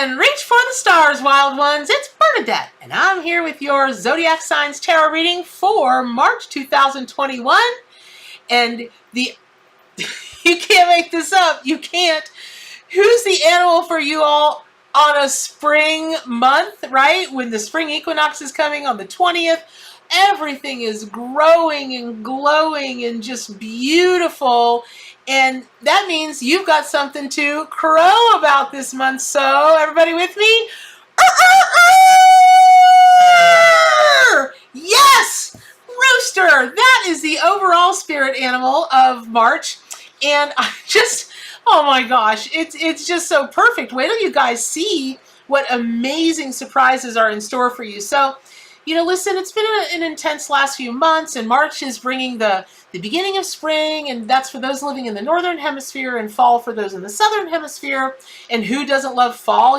And reach for the stars, wild ones. It's Bernadette, and I'm here with your Zodiac Signs Tarot reading for March 2021. And you can't make this up. You can't. Who's the animal for you all on a spring month, right? When the spring equinox is coming on the 20th, everything is growing and glowing and just beautiful. And that means you've got something to crow about this month. So everybody with me? Yes! Rooster! That is the overall spirit animal of March. And I just, oh my gosh, it's just so perfect. Wait till you guys see what amazing surprises are in store for you. So, listen, it's been an intense last few months, and March is bringing the beginning of spring, and that's for those living in the Northern Hemisphere, and fall for those in the Southern Hemisphere. And who doesn't love fall?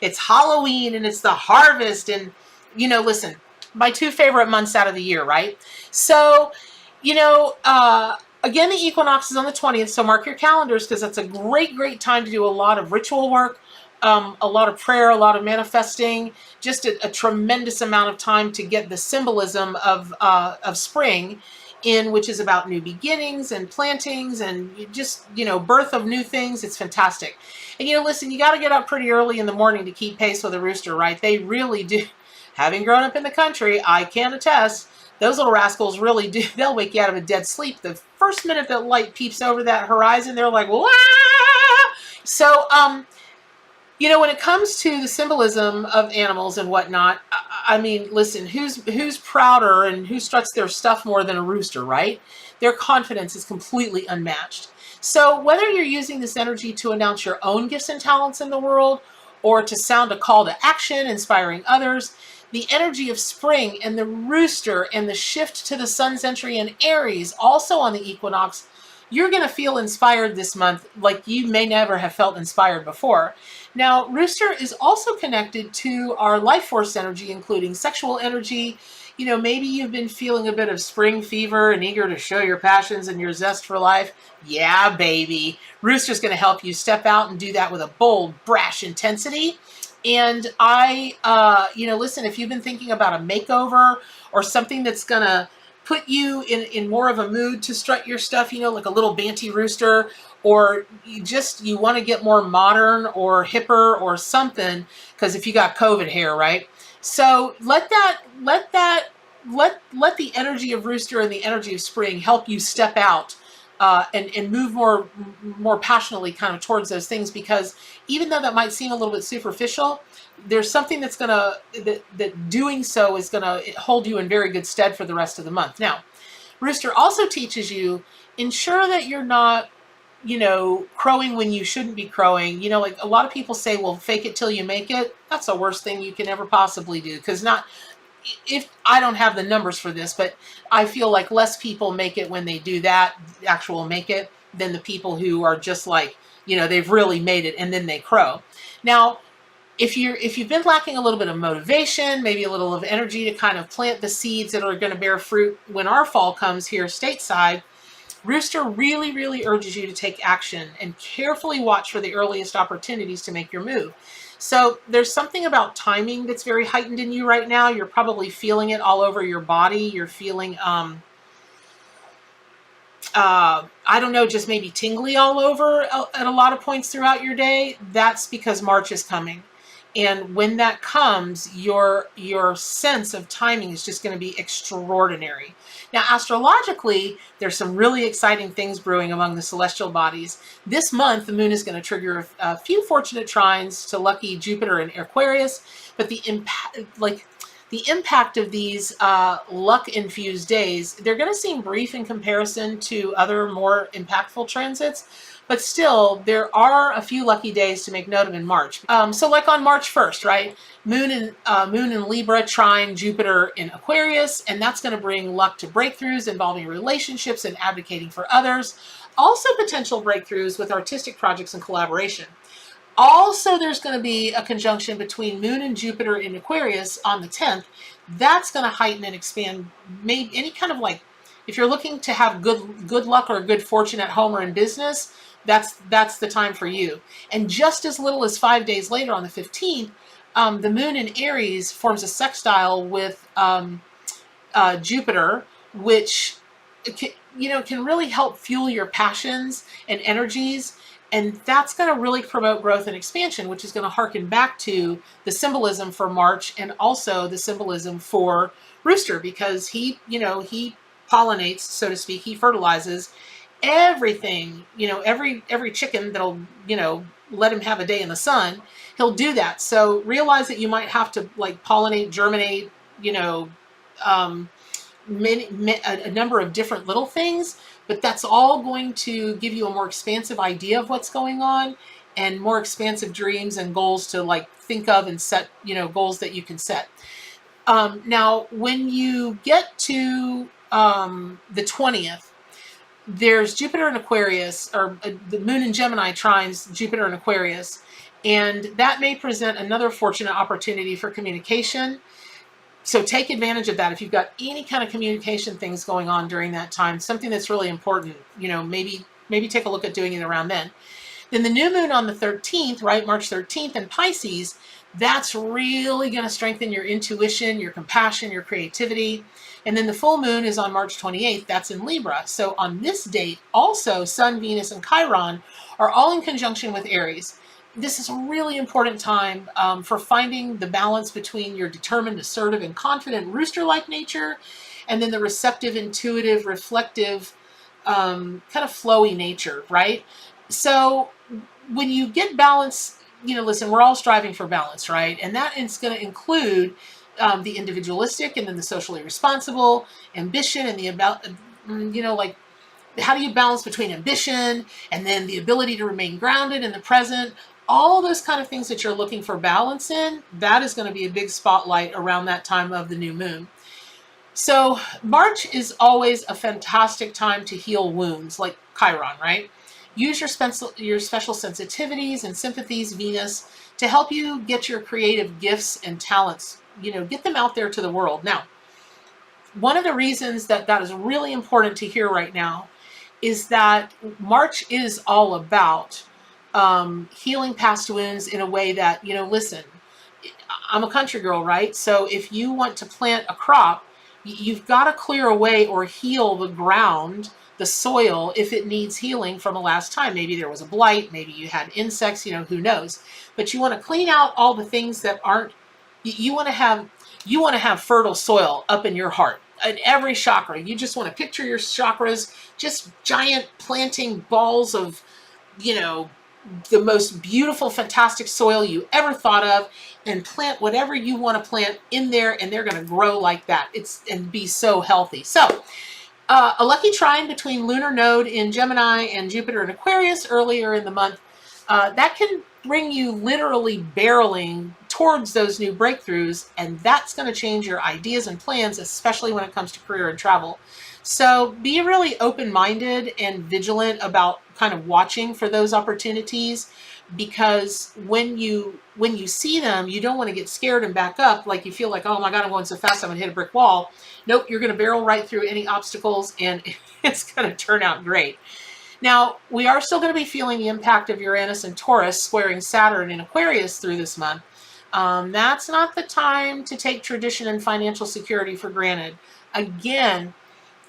It's Halloween, and it's the harvest, and, listen, my two favorite months out of the year, right? So, again, the equinox is on the 20th, so mark your calendars, because that's a great time to do a lot of ritual work, a lot of prayer, a lot of manifesting, just a tremendous amount of time to get the symbolism of spring in, which is about new beginnings and plantings and just, birth of new things. It's fantastic. And, listen, you got to get up pretty early in the morning to keep pace with a rooster, right? They really do. Having grown up in the country, I can attest, those little rascals really do. They'll wake you out of a dead sleep. The first minute that light peeps over that horizon, they're like, wah! So, when it comes to the symbolism of animals and whatnot, I mean, listen, who's prouder and who struts their stuff more than a rooster, right? Their confidence is completely unmatched. So whether you're using this energy to announce your own gifts and talents in the world, or to sound a call to action, inspiring others, the energy of spring and the rooster and the shift to the sun's entry in Aries, also on the equinox, you're going to feel inspired this month like you may never have felt inspired before. Now, rooster is also connected to our life force energy, including sexual energy. Maybe you've been feeling a bit of spring fever and eager to show your passions and your zest for life. Yeah, baby. Rooster's going to help you step out and do that with a bold, brash intensity. And listen, if you've been thinking about a makeover or something that's going to put you in more of a mood to strut your stuff, like a little banty rooster, or you want to get more modern or hipper or something, because if you got COVID hair, right? So let the energy of rooster and the energy of spring help you step out and move more passionately kind of towards those things, because even though that might seem a little bit superficial, there's something that doing so is gonna hold you in very good stead for the rest of the month. Now, rooster also teaches you, ensure that you're not, crowing when you shouldn't be crowing. Like a lot of people say, well, fake it till you make it. That's the worst thing you can ever possibly do, because if I don't have the numbers for this, but I feel like less people make it when they do that, actual make it, than the people who are just like, they've really made it and then they crow. Now, if you've been lacking a little bit of motivation, maybe a little of energy to kind of plant the seeds that are going to bear fruit when our fall comes here stateside, Rooster really urges you to take action and carefully watch for the earliest opportunities to make your move. So there's something about timing that's very heightened in you right now. You're probably feeling it all over your body. You're feeling, I don't know, just maybe tingly all over at a lot of points throughout your day. That's because March is coming. And when that comes, your sense of timing is just going to be extraordinary. Now, astrologically, there's some really exciting things brewing among the celestial bodies. This month, the moon is going to trigger a few fortunate trines to lucky Jupiter and Aquarius, but the impact of these luck-infused days, they're going to seem brief in comparison to other more impactful transits. But still, there are a few lucky days to make note of in March. So like on March 1st, right? Moon in Libra trine Jupiter in Aquarius, and that's going to bring luck to breakthroughs involving relationships and advocating for others. Also potential breakthroughs with artistic projects and collaboration. Also, there's going to be a conjunction between Moon and Jupiter in Aquarius on the 10th. That's going to heighten and expand maybe any kind of, like, if you're looking to have good luck or good fortune at home or in business, that's the time for you. And just as little as 5 days later, on the 15th, the moon in Aries forms a sextile with Jupiter, which can really help fuel your passions and energies. And that's going to really promote growth and expansion, which is going to harken back to the symbolism for March and also the symbolism for Rooster, because he pollinates, so to speak, he fertilizes everything, every chicken that'll, let him have a day in the sun, he'll do that. So realize that you might have to like pollinate, germinate, um, a number of different little things, but that's all going to give you a more expansive idea of what's going on and more expansive dreams and goals to like think of and set, goals that you can set. Now, when you get to the 20th, there's Jupiter in Aquarius, or the moon in Gemini trines Jupiter in Aquarius, and that may present another fortunate opportunity for communication. So take advantage of that. If you've got any kind of communication things going on during that time, something that's really important, maybe take a look at doing it around then. Then the new moon on the 13th, right, March 13th in Pisces, that's really going to strengthen your intuition, your compassion, your creativity. And then the full moon is on March 28th. That's in Libra. So on this date, also Sun, Venus, and Chiron are all in conjunction with Aries. This is a really important time for finding the balance between your determined, assertive, and confident rooster-like nature, and then the receptive, intuitive, reflective, kind of flowy nature, right? So when you get balance, listen, we're all striving for balance, right? And that is going to include the individualistic and then the socially responsible, ambition, and the about, like, how do you balance between ambition and then the ability to remain grounded in the present? All those kind of things that you're looking for balance in, that is going to be a big spotlight around that time of the new moon. So March is always a fantastic time to heal wounds, like Chiron, right? Use your special sensitivities and sympathies, Venus, to help you get your creative gifts and talents, get them out there to the world. Now, one of the reasons that is really important to hear right now is that March is all about healing past wounds in a way that, listen, I'm a country girl, right? So if you want to plant a crop, you've got to clear away or heal the ground, the soil, if it needs healing from a last time. Maybe there was a blight, maybe you had insects, who knows. But you want to clean out all the things that aren't, you want to have fertile soil up in your heart. In every chakra, you just want to picture your chakras, just giant planting balls of, the most beautiful, fantastic soil you ever thought of, and plant whatever you want to plant in there, and they're going to grow like that. And be so healthy. So a lucky trine between lunar node in Gemini and Jupiter in Aquarius earlier in the month, that can bring you literally barreling towards those new breakthroughs, and that's going to change your ideas and plans, especially when it comes to career and travel. So be really open-minded and vigilant about kind of watching for those opportunities, because when you see them, you don't want to get scared and back up, like you feel like, oh my God, I'm going so fast, I'm going to hit a brick wall. Nope, you're going to barrel right through any obstacles, and it's going to turn out great. Now, we are still going to be feeling the impact of Uranus and Taurus squaring Saturn in Aquarius through this month. That's not the time to take tradition and financial security for granted. Again,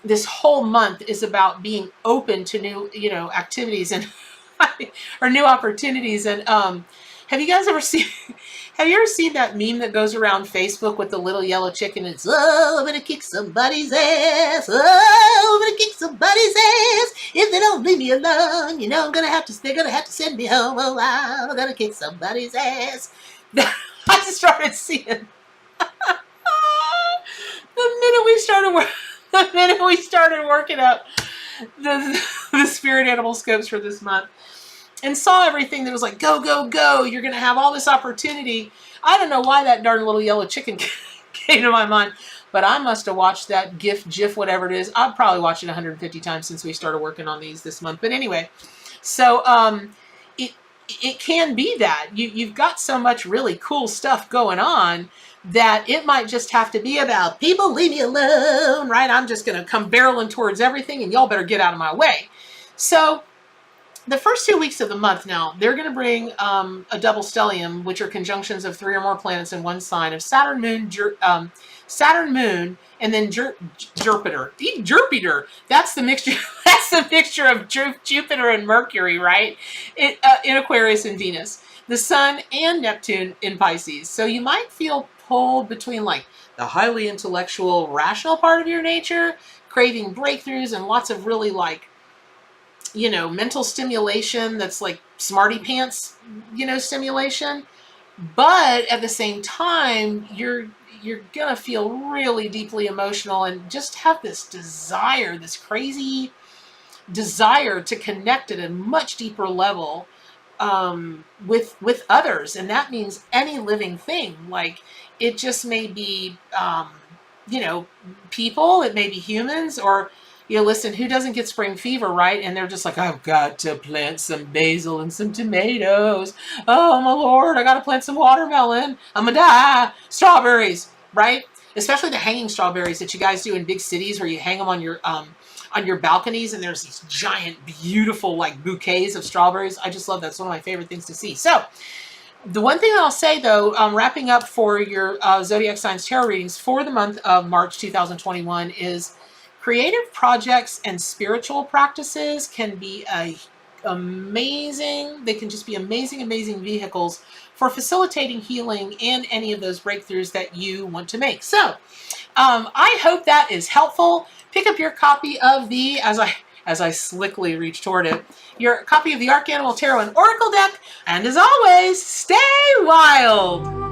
this whole month is about being open to new, activities and or new opportunities. And have you ever seen that meme that goes around Facebook with the little yellow chicken? It's, oh, I'm gonna kick somebody's ass. Oh, I'm gonna kick somebody's ass. If they don't leave me alone, they're gonna have to send me home. Oh, I'm gonna kick somebody's ass. I just started seeing the minute we started working up the spirit animal scopes for this month, and saw everything that was like, go, go, go, you're going to have all this opportunity. I don't know why that darn little yellow chicken came to my mind, but I must have watched that GIF, whatever it is. I've probably watched it 150 times since we started working on these this month. But anyway, so it can be that you've got so much really cool stuff going on that it might just have to be about, people leave me alone, right? I'm just going to come barreling towards everything, and y'all better get out of my way. So the first 2 weeks of the month now, they're going to bring a double stellium, which are conjunctions of 3 or more planets in one sign of Saturn, Moon, and then Jupiter. Jupiter. That's the mixture. That's the mixture of Jupiter and Mercury, right? In Aquarius and Venus. The Sun and Neptune in Pisces. So you might feel pulled between like the highly intellectual, rational part of your nature, craving breakthroughs and lots of really like, mental stimulation that's like smarty pants, stimulation. But at the same time, you're gonna feel really deeply emotional and just have this desire, this crazy desire to connect at a much deeper level with others, and that means any living thing. Like it just may be people, it may be humans, or listen, who doesn't get spring fever, right? And they're just like, I've got to plant some basil and some tomatoes. Oh my Lord, I got to plant some watermelon. I'm gonna die. Strawberries, right? Especially the hanging strawberries that you guys do in big cities, where you hang them on your balconies, and there's these giant, beautiful like bouquets of strawberries. I just love that. It's one of my favorite things to see. So the one thing I'll say though, wrapping up for your Zodiac Signs Tarot readings for the month of March 2021 is creative projects and spiritual practices can be amazing. They can just be amazing, amazing vehicles for facilitating healing and any of those breakthroughs that you want to make. So I hope that is helpful. Pick up your copy of as I slickly reach toward it, your copy of the Arcanimal Tarot and Oracle deck. And as always, stay wild.